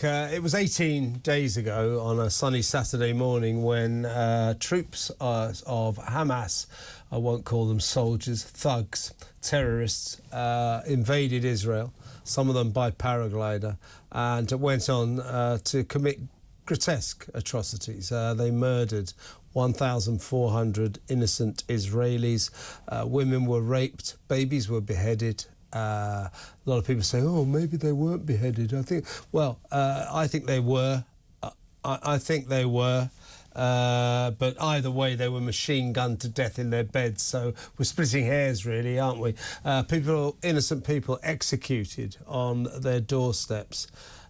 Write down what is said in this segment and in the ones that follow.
It was 18 days ago on a sunny Saturday morning when troops of Hamas, I won't call them soldiers, thugs, terrorists, invaded Israel, some of them by paraglider, and went on to commit grotesque atrocities. They murdered 1,400 innocent Israelis. Women were raped, babies were beheaded. A lot of people say, oh, maybe they weren't beheaded. I think they were. I think they were. But either way, they were machine gunned to death in their beds. So we're splitting hairs, really, aren't we? Innocent people executed on their doorsteps.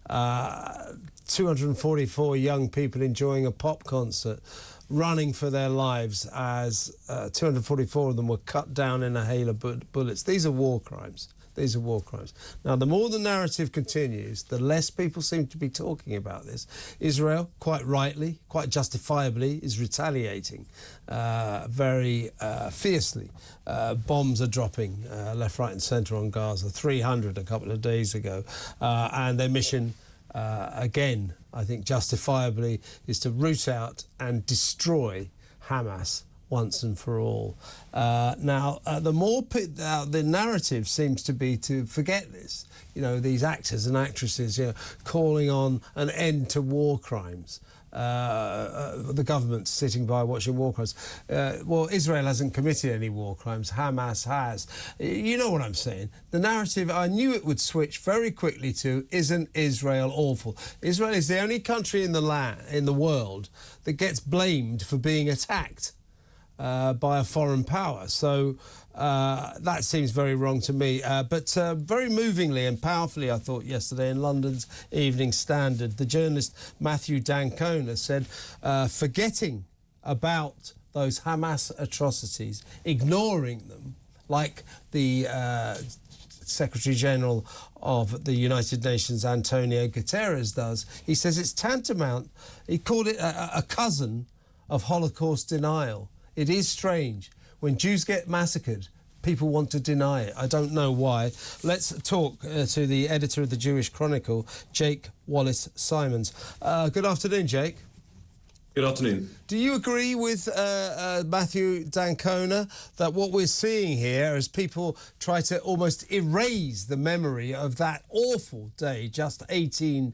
244 young people enjoying a pop concert, running for their lives as 244 of them were cut down in a hail of bullets. These are war crimes. These are war crimes. Now, the more the narrative continues, the less people seem to be talking about this. Israel, quite rightly, quite justifiably, is retaliating very fiercely. Bombs are dropping left, right and centre on Gaza, 300 a couple of days ago. And their mission, again, I think justifiably, is to root out and destroy Hamas once and for all. Now, the narrative seems to be to forget this. You know, these actors and actresses, calling on an end to war crimes. The government sitting by watching war crimes. Well, Israel hasn't committed any war crimes. Hamas has. You know what I'm saying. The narrative, I knew it would switch very quickly to, isn't Israel awful? Israel is the only country in the world that gets blamed for being attacked by a foreign power. So that seems very wrong to me. But very movingly and powerfully, I thought yesterday in London's Evening Standard, the journalist Matthew D'Ancona said, forgetting about those Hamas atrocities, ignoring them, like the Secretary-General of the United Nations, Antonio Guterres, does. He says it's tantamount, he called it a cousin of Holocaust denial. It is strange. When Jews get massacred, people want to deny it. I don't know why. Let's talk to the editor of the Jewish Chronicle, Jake Wallis Simmonds. Good afternoon, Jake. Good afternoon. Do you agree with Matthew D'Ancona that what we're seeing here is people try to almost erase the memory of that awful day just 18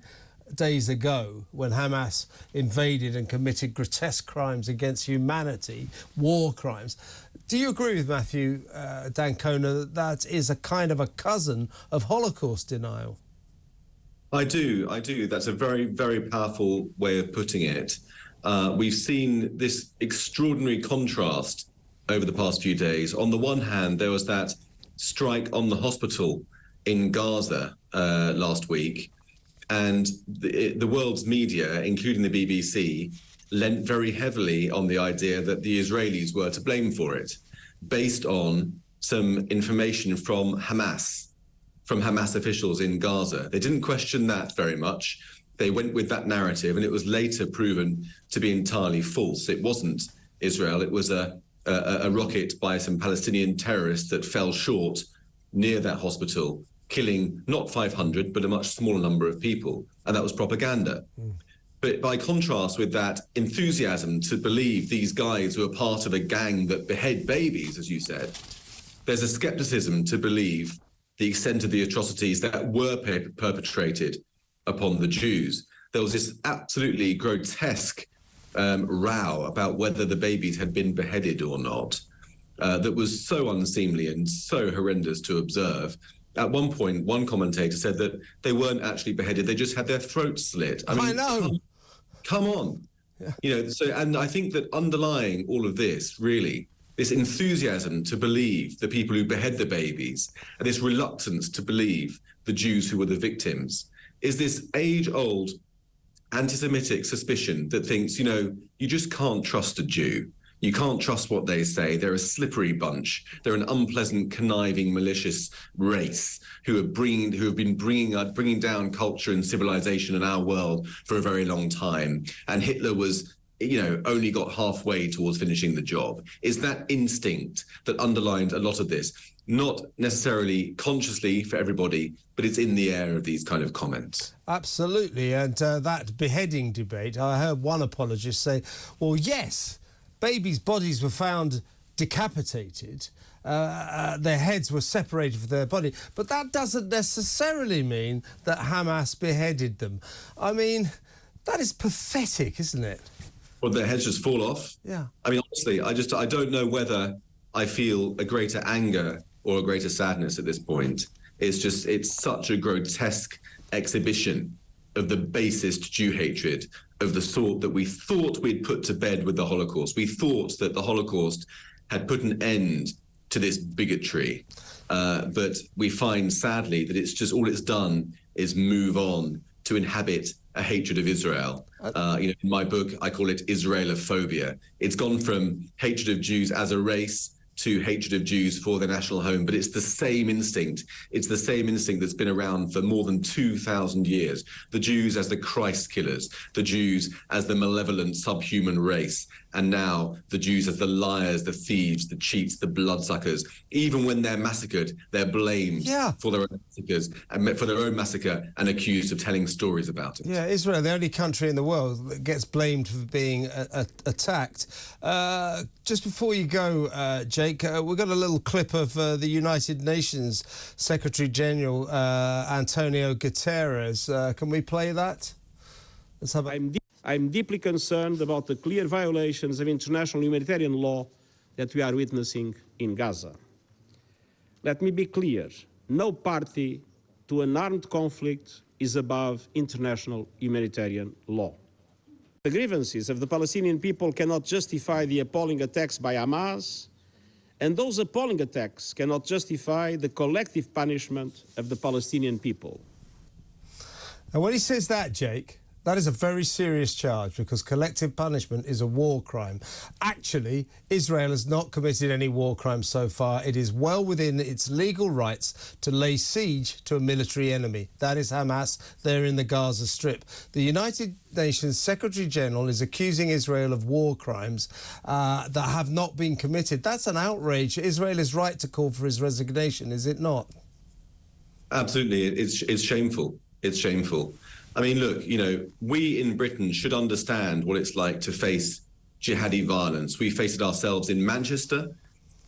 days ago when Hamas invaded and committed grotesque crimes against humanity, war crimes? Do you agree with Matthew D'Ancona that that is a kind of a cousin of Holocaust denial? I do. That's a very, very powerful way of putting it. We've seen this extraordinary contrast over the past few days. On the one hand, there was that strike on the hospital in Gaza last week, and the world's media, including the BBC, lent very heavily on the idea that the Israelis were to blame for it, based on some information from Hamas officials in Gaza. They didn't question that very much. They went with that narrative, and it was later proven to be entirely false. It wasn't Israel. It was a rocket by some Palestinian terrorists that fell short near that hospital, killing not 500, but a much smaller number of people. And that was propaganda. But by contrast with that enthusiasm to believe these guys were part of a gang that behead babies, as you said, there's a skepticism to believe the extent of the atrocities that were perpetrated upon the Jews. There was this absolutely grotesque row about whether the babies had been beheaded or not, that was so unseemly and so horrendous to observe. At one point, one commentator said that they weren't actually beheaded, they just had their throats slit. I mean, I know. Come on. Yeah. And I think that underlying all of this, really, this enthusiasm to believe the people who behead the babies, and this reluctance to believe the Jews who were the victims, is this age-old anti-Semitic suspicion that thinks, you just can't trust a Jew. You can't trust what they say. They're a slippery bunch. They're an unpleasant, conniving, malicious race who have been bringing down culture and civilization in our world for a very long time. And Hitler was, only got halfway towards finishing the job. It's that instinct that underlines a lot of this. not necessarily consciously for everybody, but it's in the air of these kind of comments. Absolutely. And that beheading debate, I heard one apologist say, well, yes, babies' bodies were found decapitated, their heads were separated from their body, but that doesn't necessarily mean that Hamas beheaded them. I mean, that is pathetic, isn't it? Well, their heads just fall off. Yeah. I mean, honestly, I don't know whether I feel a greater anger or a greater sadness at this point. It's such a grotesque exhibition of the basest Jew hatred of the sort that we thought we'd put to bed with the Holocaust. We thought that the Holocaust had put an end to this bigotry. But we find, sadly, that it's just all it's done is move on to inhabit a hatred of Israel. In my book, I call it Israelophobia. It's gone from hatred of Jews as a race to hatred of Jews for their national home, but it's the same instinct. It's the same instinct that's been around for more than 2,000 years. The Jews as the Christ killers, the Jews as the malevolent subhuman race, and now the Jews as the liars, the thieves, the cheats, the bloodsuckers. Even when they're massacred, they're blamed for their own massacres and for their own massacre and accused of telling stories about it. Yeah, Israel, the only country in the world that gets blamed for being attacked. Just before you go, Jake, we've got a little clip of the United Nations Secretary General Antonio Guterres. Can we play that? Let's have I'm deeply concerned about the clear violations of international humanitarian law that we are witnessing in Gaza. Let me be clear, no party to an armed conflict is above international humanitarian law. The grievances of the Palestinian people cannot justify the appalling attacks by Hamas, and those appalling attacks cannot justify the collective punishment of the Palestinian people. And when he says that, Jake, that is a very serious charge because collective punishment is a war crime. Actually, Israel has not committed any war crimes so far. It is well within its legal rights to lay siege to a military enemy. That is Hamas. They're in the Gaza Strip. The United Nations Secretary General is accusing Israel of war crimes that have not been committed. That's an outrage. Israel is right to call for his resignation, is it not? Absolutely. It's shameful. It's shameful. I mean, look, we in Britain should understand what it's like to face jihadi violence. We faced it ourselves in Manchester.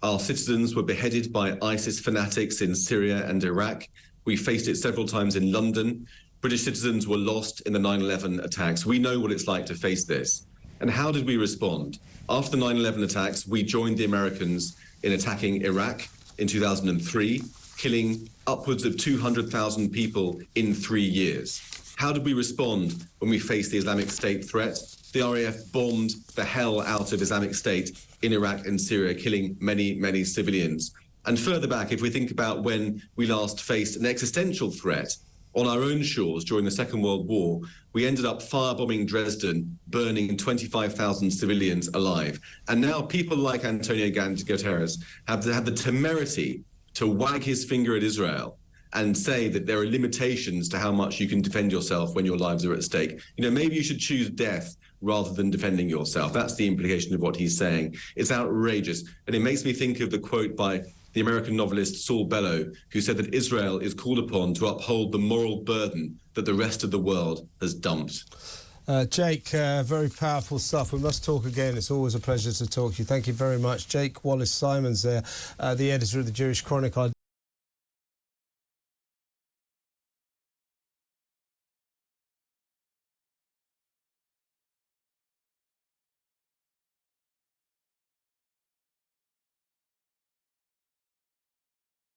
Our citizens were beheaded by ISIS fanatics in Syria and Iraq. We faced it several times in London. British citizens were lost in the 9/11 attacks. We know what it's like to face this. And how did we respond? After the 9/11 attacks, we joined the Americans in attacking Iraq in 2003, killing upwards of 200,000 people in 3 years. How did we respond when we faced the Islamic State threat? The RAF bombed the hell out of Islamic State in Iraq and Syria, killing many, many civilians. And further back, if we think about when we last faced an existential threat on our own shores during the Second World War, we ended up firebombing Dresden, burning 25,000 civilians alive. And now people like Antonio Guterres have had the temerity to wag his finger at Israel and say that there are limitations to how much you can defend yourself when your lives are at stake. Maybe you should choose death rather than defending yourself. That's the implication of what he's saying. It's outrageous. And it makes me think of the quote by the American novelist Saul Bellow, who said that Israel is called upon to uphold the moral burden that the rest of the world has dumped. Jake, very powerful stuff. We must talk again. It's always a pleasure to talk to you. Thank you very much. Jake Wallis Simmonds there, the editor of the Jewish Chronicle.